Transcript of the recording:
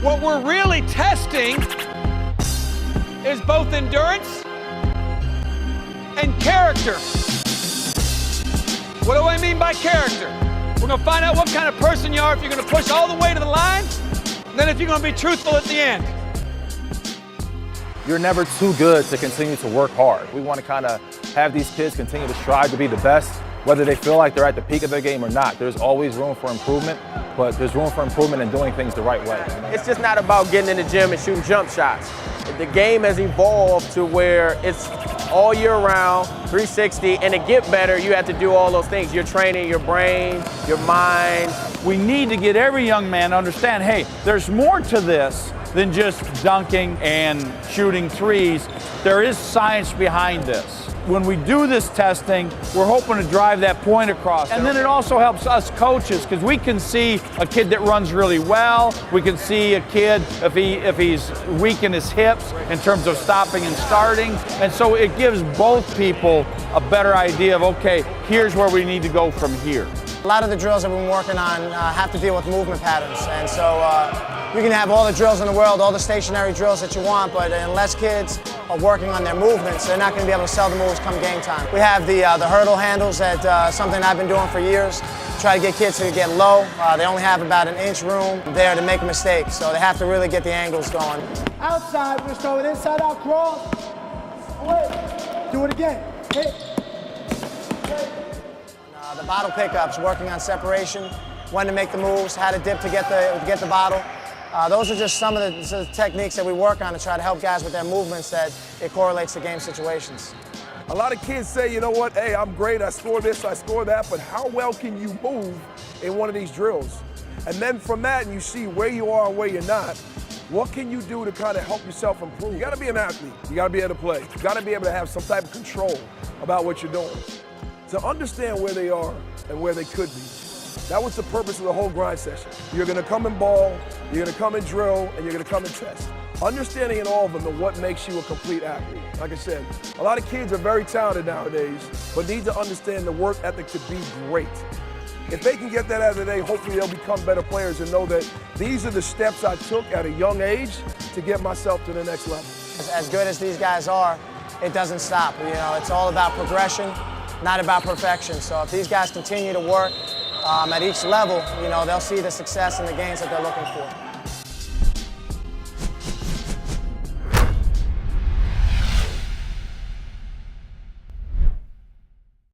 What we're really testing is both endurance and character. What do I mean by character? We're going to find out what kind of person you are if you're going to push all the way to the line, and then if you're going to be truthful at the end. You're never too good to continue to work hard. We want to kind of have these kids continue to strive to be the best, whether they feel like they're at the peak of their game or not. There's always room for improvement, but there's room for improvement in doing things the right way. It's just not about getting in the gym and shooting jump shots. The game has evolved to where it's all year round, 360, and to get better, you have to do all those things. You're training your brain, your mind. We need to get every young man to understand, hey, there's more to this than just dunking and shooting threes. There is science behind this. When we do this testing, we're hoping to drive that point across. And then it also helps us coaches, because we can see a kid that runs really well. We can see a kid if he's weak in his hips in terms of stopping and starting. And so it gives both people a better idea of, okay, here's where we need to go from here. A lot of the drills that we've been working on have to deal with movement patterns. And so you can have all the drills in the world, all the stationary drills that you want, but unless kids are working on their movements, they're not going to be able to sell the moves come game time. We have the hurdle handles, that something I've been doing for years. Try to get kids to get low. They only have about an inch room there to make a mistake, so they have to really get the angles going. Outside, we're going to start with inside out cross. Away. Do it again. Hit. The bottle pickups, working on separation, when to make the moves, how to dip to get the bottle. Those are just some of the techniques that we work on to try to help guys with their movements that it correlates to game situations. A lot of kids say, you know what, hey, I'm great, I score this, I score that, but how well can you move in one of these drills? And then from that, you see where you are and where you're not. What can you do to kind of help yourself improve? You got to be an athlete. You got to be able to play. You got to be able to have some type of control about what you're doing. To understand where they are and where they could be. That was the purpose of the whole grind session. You're going to come and ball, you're going to come and drill, and you're going to come and test. Understanding in all of them what makes you a complete athlete. Like I said, a lot of kids are very talented nowadays, but need to understand the work ethic to be great. If they can get that out of the day, hopefully they'll become better players and know that these are the steps I took at a young age to get myself to the next level. As good as these guys are, it doesn't stop. You know, it's all about progression, not about perfection. So if these guys continue to work at each level, you know, they'll see the success and the gains that they're looking for.